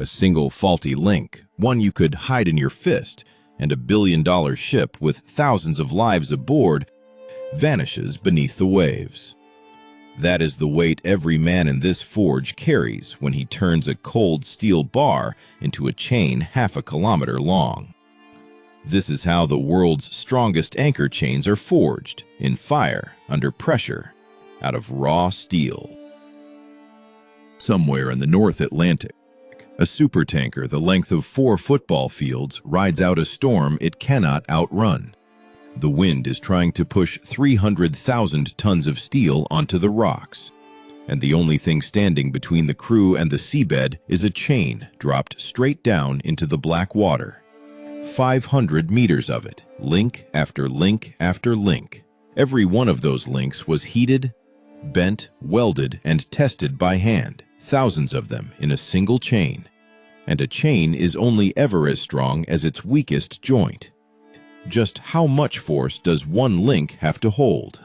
A single faulty link, one you could hide in your fist, and a billion-dollar ship with thousands of lives aboard vanishes beneath the waves. That is the weight every man in this forge carries when he turns a cold steel bar into a chain half a kilometer long. This is how the world's strongest anchor chains are forged, in fire, under pressure, out of raw steel. Somewhere in the North Atlantic, a supertanker the length of 4 football fields rides out a storm it cannot outrun. The wind is trying to push 300,000 tons of steel onto the rocks, and the only thing standing between the crew and the seabed is a chain dropped straight down into the black water. 500 meters of it, link after link after link. Every one of those links was heated, bent, welded, and tested by hand, thousands of them in a single chain. And a chain is only ever as strong as its weakest joint. Just how much force does one link have to hold?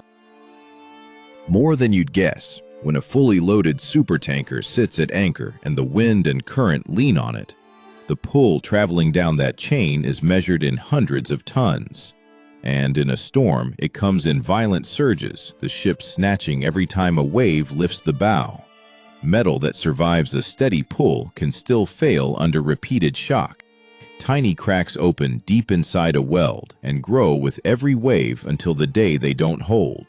More than you'd guess. When a fully loaded supertanker sits at anchor and the wind and current lean on it, the pull traveling down that chain is measured in hundreds of tons. And in a storm, it comes in violent surges, the ship snatching every time a wave lifts the bow. Metal that survives a steady pull can still fail under repeated shock. Tiny cracks open deep inside a weld and grow with every wave until the day they don't hold.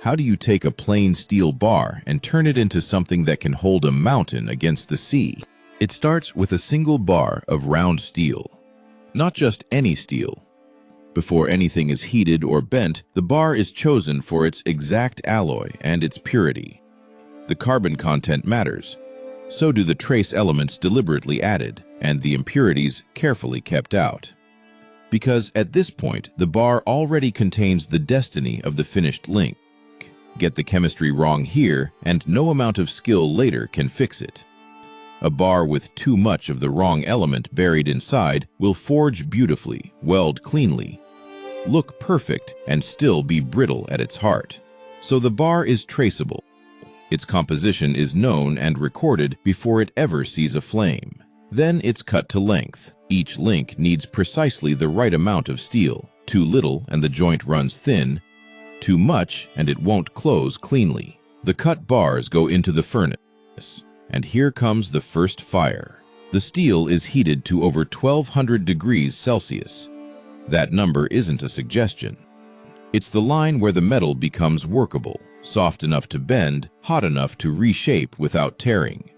How do you take a plain steel bar and turn it into something that can hold a mountain against the sea? It starts with a single bar of round steel. Not just any steel. Before anything is heated or bent, the bar is chosen for its exact alloy and its purity. The carbon content matters. So do the trace elements deliberately added, and the impurities carefully kept out. Because at this point, the bar already contains the destiny of the finished link. Get the chemistry wrong here, and no amount of skill later can fix it. A bar with too much of the wrong element buried inside will forge beautifully, weld cleanly, look perfect, and still be brittle at its heart. So the bar is traceable. Its composition is known and recorded before it ever sees a flame. Then it's cut to length. Each link needs precisely the right amount of steel. Too little and the joint runs thin. Too much and it won't close cleanly. The cut bars go into the furnace. And here comes the first fire. The steel is heated to over 1200 degrees Celsius. That number isn't a suggestion. It's the line where the metal becomes workable, soft enough to bend, hot enough to reshape without tearing.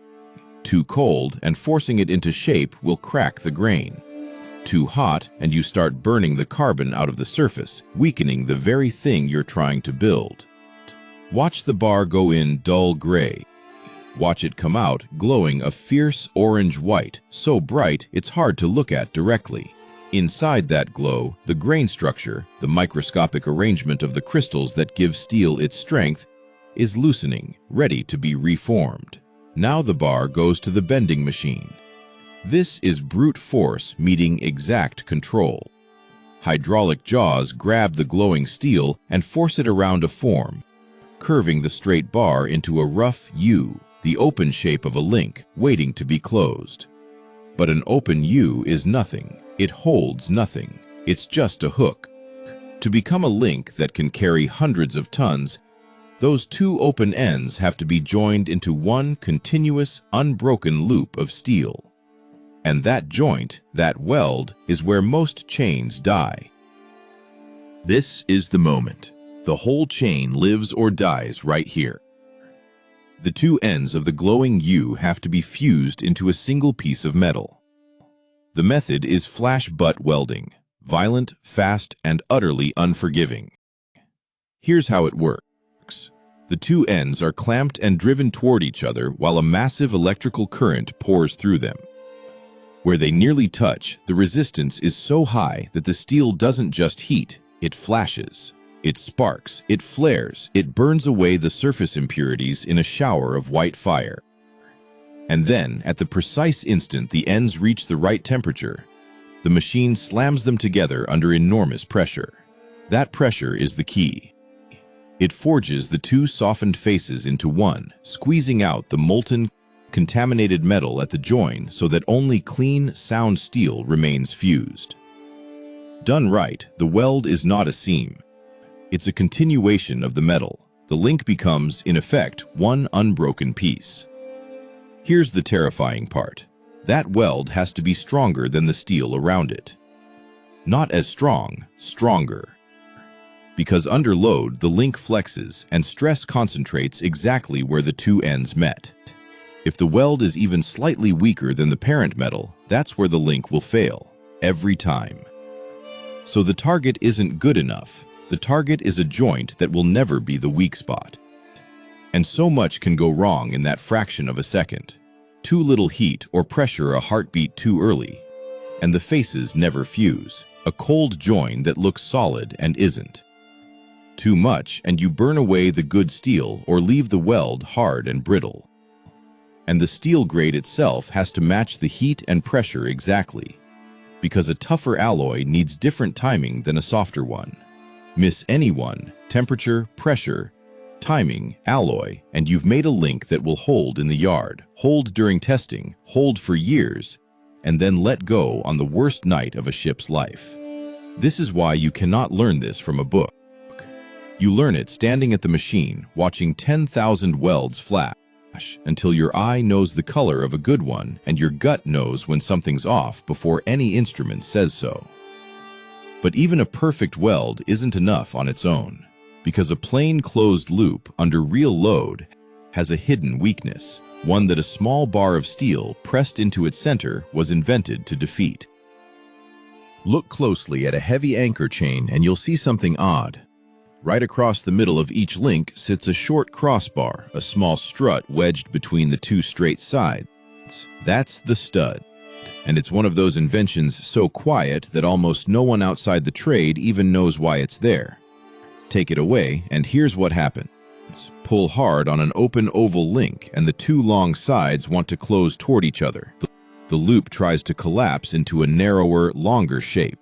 Too cold and forcing it into shape will crack the grain. Too hot and you start burning the carbon out of the surface, weakening the very thing you're trying to build. Watch the bar go in dull gray. Watch it come out glowing a fierce orange-white, so bright it's hard to look at directly. Inside that glow, the grain structure, the microscopic arrangement of the crystals that give steel its strength, is loosening, ready to be reformed. Now the bar goes to the bending machine. This is brute force meeting exact control. Hydraulic jaws grab the glowing steel and force it around a form, curving the straight bar into a rough U, the open shape of a link waiting to be closed. But an open U is nothing. It holds nothing. It's just a hook. To become a link that can carry hundreds of tons, those two open ends have to be joined into one continuous, unbroken loop of steel. And that joint, that weld, is where most chains die. This is the moment. The whole chain lives or dies right here. The two ends of the glowing U have to be fused into a single piece of metal. The method is flash butt welding, violent, fast, and utterly unforgiving. Here's how it works. The two ends are clamped and driven toward each other while a massive electrical current pours through them. Where they nearly touch, the resistance is so high that the steel doesn't just heat, it flashes. It sparks, it flares, it burns away the surface impurities in a shower of white fire. And then, at the precise instant the ends reach the right temperature, the machine slams them together under enormous pressure. That pressure is the key. It forges the two softened faces into one, squeezing out the molten, contaminated metal at the join so that only clean, sound steel remains fused. Done right, the weld is not a seam. It's a continuation of the metal. The link becomes, in effect, one unbroken piece. Here's the terrifying part. That weld has to be stronger than the steel around it. Not as strong, stronger. Because under load, the link flexes and stress concentrates exactly where the two ends met. If the weld is even slightly weaker than the parent metal, that's where the link will fail, every time. So the target isn't good enough. The target is a joint that will never be the weak spot. And so much can go wrong in that fraction of a second. Too little heat or pressure a heartbeat too early, and the faces never fuse. A cold join that looks solid and isn't. Too much and you burn away the good steel or leave the weld hard and brittle. And the steel grade itself has to match the heat and pressure exactly, because a tougher alloy needs different timing than a softer one. Miss any one, temperature, pressure, timing, alloy, and you've made a link that will hold in the yard, hold during testing, hold for years, and then let go on the worst night of a ship's life. This is why you cannot learn this from a book. You learn it standing at the machine, watching 10,000 welds flash, until your eye knows the color of a good one and your gut knows when something's off before any instrument says so. But even a perfect weld isn't enough on its own, because a plain closed loop under real load has a hidden weakness, one that a small bar of steel pressed into its center was invented to defeat. Look closely at a heavy anchor chain and you'll see something odd. Right across the middle of each link sits a short crossbar, a small strut wedged between the two straight sides. That's the stud. And it's one of those inventions so quiet that almost no one outside the trade even knows why it's there. Take it away, and here's what happens. Pull hard on an open oval link, and the two long sides want to close toward each other. The loop tries to collapse into a narrower, longer shape.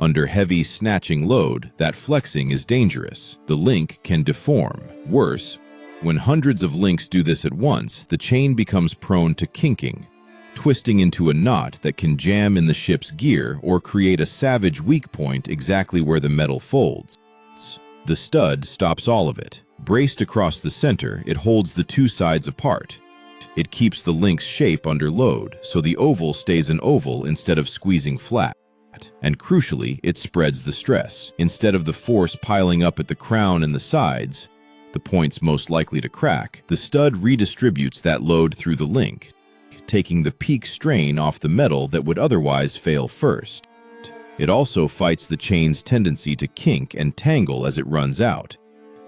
Under heavy, snatching load, that flexing is dangerous. The link can deform. Worse, when hundreds of links do this at once, the chain becomes prone to kinking, twisting into a knot that can jam in the ship's gear or create a savage weak point exactly where the metal folds. The stud stops all of it. Braced across the center, it holds the two sides apart. It keeps the link's shape under load, so the oval stays an oval instead of squeezing flat. And crucially, it spreads the stress. Instead of the force piling up at the crown and the sides, the points most likely to crack, the stud redistributes that load through the link, taking the peak strain off the metal that would otherwise fail first. It also fights the chain's tendency to kink and tangle as it runs out.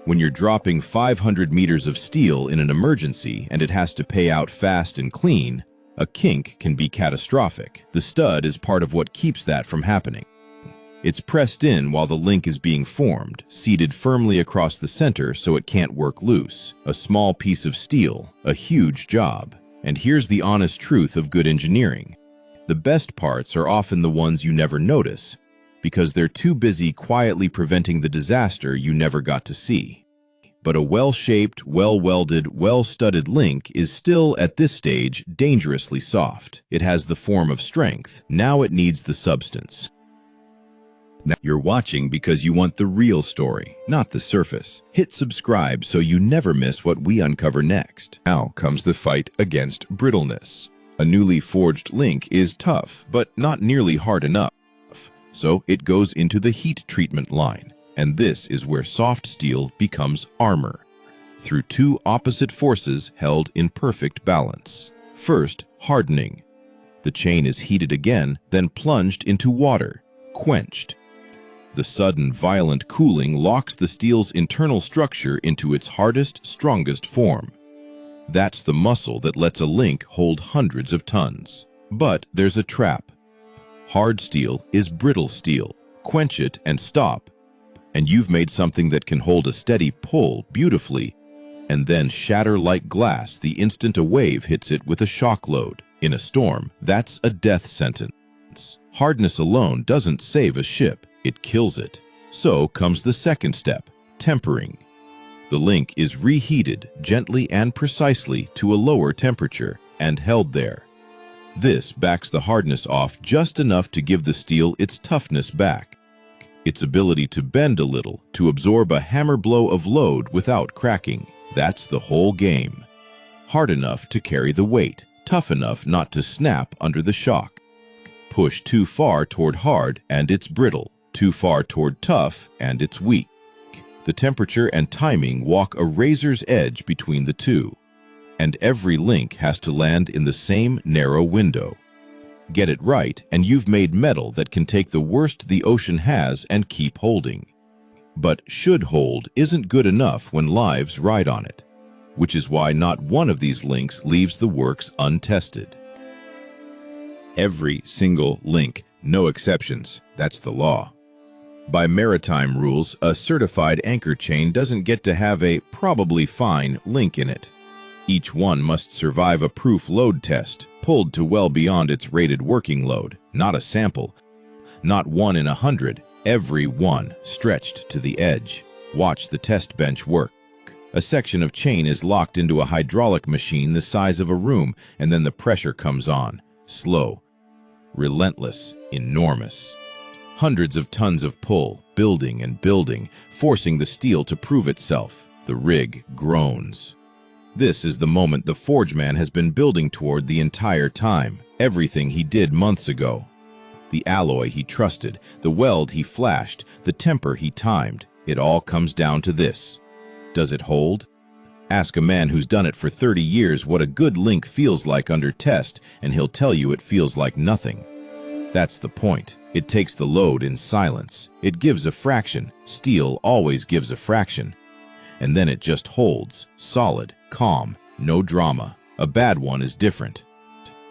When you're dropping 500 meters of steel in an emergency and it has to pay out fast and clean, a kink can be catastrophic. The stud is part of what keeps that from happening. It's pressed in while the link is being formed, seated firmly across the center so it can't work loose. A small piece of steel, a huge job. And here's the honest truth of good engineering. The best parts are often the ones you never notice, because they're too busy quietly preventing the disaster you never got to see. But a well-shaped, well-welded, well-studded link is still, at this stage, dangerously soft. It has the form of strength. Now it needs the substance. Now you're watching because you want the real story, not the surface. Hit subscribe so you never miss what we uncover next. Now comes the fight against brittleness. A newly forged link is tough, but not nearly hard enough. So it goes into the heat treatment line. And this is where soft steel becomes armor, through two opposite forces held in perfect balance. First, hardening. The chain is heated again, then plunged into water, quenched. The sudden, violent cooling locks the steel's internal structure into its hardest, strongest form. That's the muscle that lets a link hold hundreds of tons. But there's a trap. Hard steel is brittle steel. Quench it and stop, and you've made something that can hold a steady pull beautifully and then shatter like glass the instant a wave hits it with a shock load. In a storm, that's a death sentence. Hardness alone doesn't save a ship, it kills it. So comes the second step, tempering. The link is reheated gently and precisely to a lower temperature, and held there. This backs the hardness off just enough to give the steel its toughness back, its ability to bend a little, to absorb a hammer blow of load without cracking. That's the whole game. Hard enough to carry the weight, tough enough not to snap under the shock. Push too far toward hard and it's brittle, too far toward tough and it's weak. The temperature and timing walk a razor's edge between the two, and every link has to land in the same narrow window. Get it right, and you've made metal that can take the worst the ocean has and keep holding. But should hold isn't good enough when lives ride on it, which is why not one of these links leaves the works untested. Every single link, no exceptions, that's the law. By maritime rules, a certified anchor chain doesn't get to have a probably fine link in it. Each one must survive a proof load test, pulled to well beyond its rated working load, not a sample. Not 1 in 100, every one stretched to the edge. Watch the test bench work. A section of chain is locked into a hydraulic machine the size of a room, and then the pressure comes on. Slow, relentless, enormous. Hundreds of tons of pull, building and building, forcing the steel to prove itself. The rig groans. This is the moment the forgeman has been building toward the entire time. Everything he did months ago. The alloy he trusted, the weld he flashed, the temper he timed. It all comes down to this. Does it hold? Ask a man who's done it for 30 years what a good link feels like under test, and he'll tell you it feels like nothing. That's the point. It takes the load in silence. It gives a fraction. Steel always gives a fraction. And then it just holds, solid, calm, no drama. A bad one is different.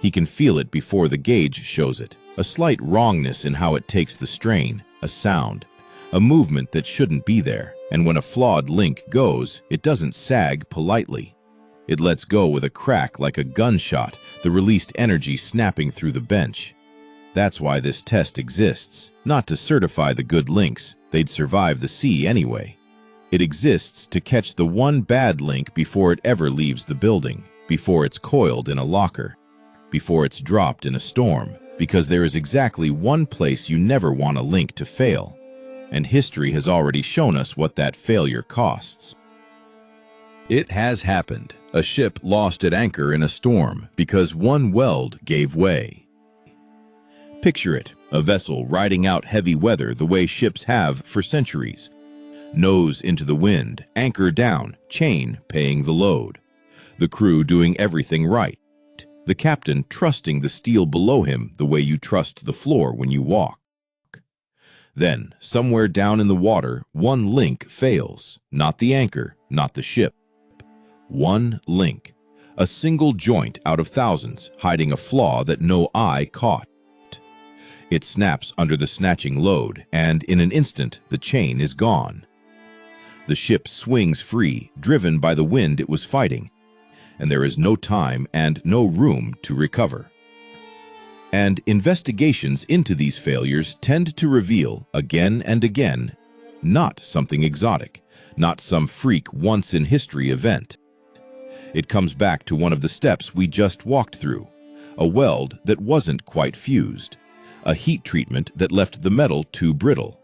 He can feel it before the gauge shows it. A slight wrongness in how it takes the strain, a sound, a movement that shouldn't be there. And when a flawed link goes, it doesn't sag politely. It lets go with a crack like a gunshot, the released energy snapping through the bench. That's why this test exists, not to certify the good links. They'd survive the sea anyway. It exists to catch the one bad link before it ever leaves the building, before it's coiled in a locker, before it's dropped in a storm, because there is exactly one place you never want a link to fail. And history has already shown us what that failure costs. It has happened. A ship lost at anchor in a storm because one weld gave way. Picture it, a vessel riding out heavy weather the way ships have for centuries. Nose into the wind, anchor down, chain paying the load. The crew doing everything right. The captain trusting the steel below him the way you trust the floor when you walk. Then, somewhere down in the water, one link fails. Not the anchor, not the ship. One link. A single joint out of thousands, hiding a flaw that no eye caught. It snaps under the snatching load, and in an instant, the chain is gone. The ship swings free, driven by the wind it was fighting, and there is no time and no room to recover. And investigations into these failures tend to reveal, again and again, not something exotic, not some freak once-in-history event. It comes back to one of the steps we just walked through, a weld that wasn't quite fused, a heat treatment that left the metal too brittle,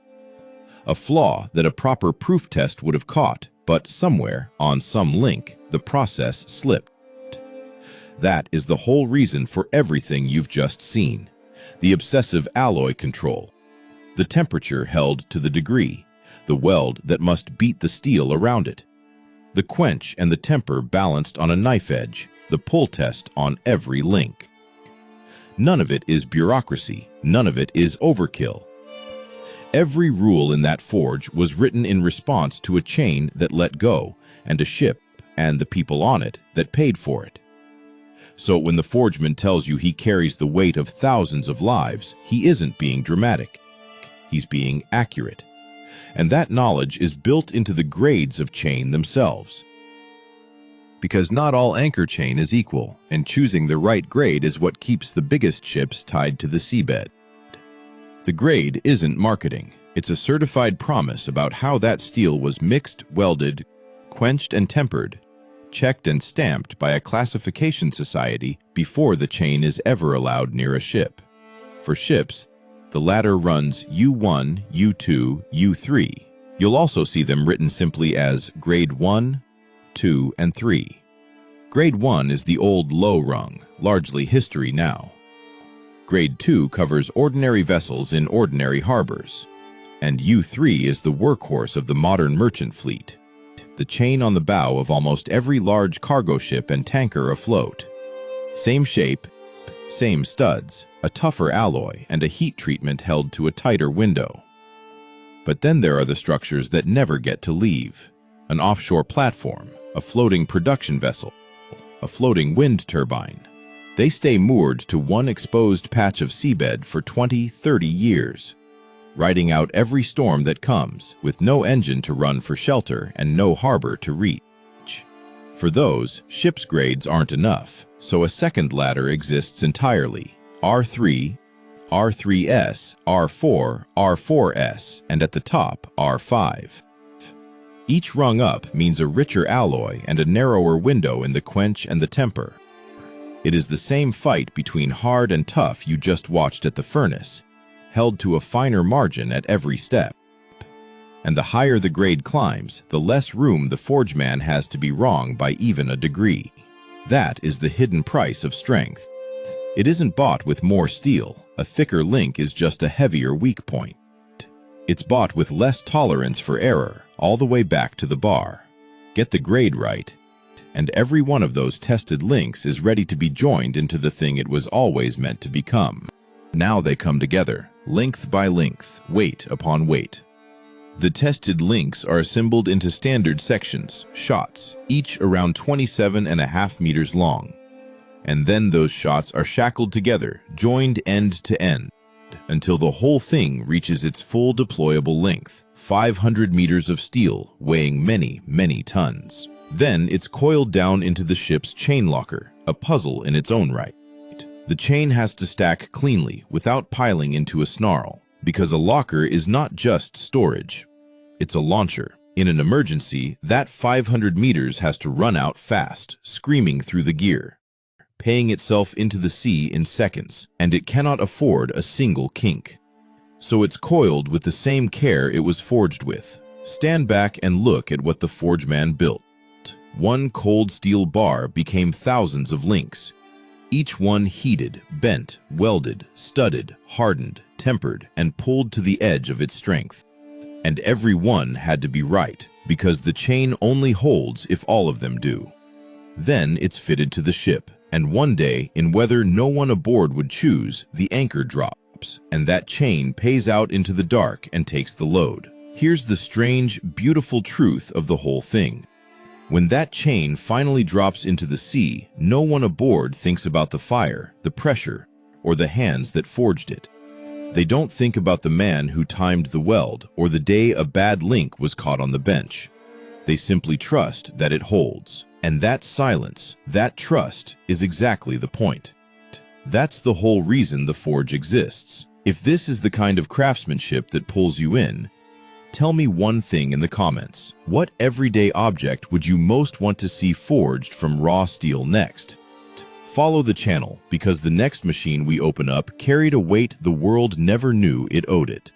a flaw that a proper proof test would have caught, but somewhere, on some link, the process slipped. That is the whole reason for everything you've just seen. The obsessive alloy control, the temperature held to the degree, the weld that must beat the steel around it, the quench and the temper balanced on a knife edge, the pull test on every link. None of it is bureaucracy, none of it is overkill. Every rule in that forge was written in response to a chain that let go, and a ship, and the people on it, that paid for it. So when the forgeman tells you he carries the weight of thousands of lives, he isn't being dramatic. He's being accurate. And that knowledge is built into the grades of chain themselves. Because not all anchor chain is equal, and choosing the right grade is what keeps the biggest ships tied to the seabed. The grade isn't marketing. It's a certified promise about how that steel was mixed, welded, quenched and tempered, checked and stamped by a classification society before the chain is ever allowed near a ship. For ships, the ladder runs U1, U2, U3. You'll also see them written simply as Grade 1, 2, and 3. Grade 1 is the old low rung, largely history now. Grade 2 covers ordinary vessels in ordinary harbors. And U3 is the workhorse of the modern merchant fleet, the chain on the bow of almost every large cargo ship and tanker afloat. Same shape, same studs, a tougher alloy, and a heat treatment held to a tighter window. But then there are the structures that never get to leave. An offshore platform, a floating production vessel, a floating wind turbine. They stay moored to one exposed patch of seabed for 20, 30 years, riding out every storm that comes, with no engine to run for shelter and no harbor to reach. For those, ship's grades aren't enough, so a second ladder exists entirely: R3, R3S, R4, R4S, and at the top, R5. Each rung up means a richer alloy and a narrower window in the quench and the temper. It is the same fight between hard and tough you just watched at the furnace, held to a finer margin at every step. And the higher the grade climbs, the less room the forgeman has to be wrong by even a degree. That is the hidden price of strength. It isn't bought with more steel. A thicker link is just a heavier weak point. It's bought with less tolerance for error, all the way back to the bar. Get the grade right, and every one of those tested links is ready to be joined into the thing it was always meant to become. Now they come together, length by length, weight upon weight. The tested links are assembled into standard sections, shots, each around 27.5 meters long. And then those shots are shackled together, joined end to end, until the whole thing reaches its full deployable length, 500 meters of steel, weighing many, many tons. Then it's coiled down into the ship's chain locker, a puzzle in its own right. The chain has to stack cleanly, without piling into a snarl, because a locker is not just storage. It's a launcher. In an emergency, that 500 meters has to run out fast, screaming through the gear, paying itself into the sea in seconds, and it cannot afford a single kink. So it's coiled with the same care it was forged with. Stand back and look at what the forgeman built. One cold steel bar became thousands of links, each one heated, bent, welded, studded, hardened, tempered, and pulled to the edge of its strength. And every one had to be right, because the chain only holds if all of them do. Then it's fitted to the ship, and one day, in weather no one aboard would choose, the anchor drops, and that chain pays out into the dark and takes the load. Here's the strange, beautiful truth of the whole thing. When that chain finally drops into the sea, no one aboard thinks about the fire, the pressure, or the hands that forged it. They don't think about the man who timed the weld or the day a bad link was caught on the bench. They simply trust that it holds. And that silence, that trust, is exactly the point. That's the whole reason the forge exists. If this is the kind of craftsmanship that pulls you in, tell me one thing in the comments. What everyday object would you most want to see forged from raw steel next? Follow the channel, because the next machine we open up carried a weight the world never knew it owed it.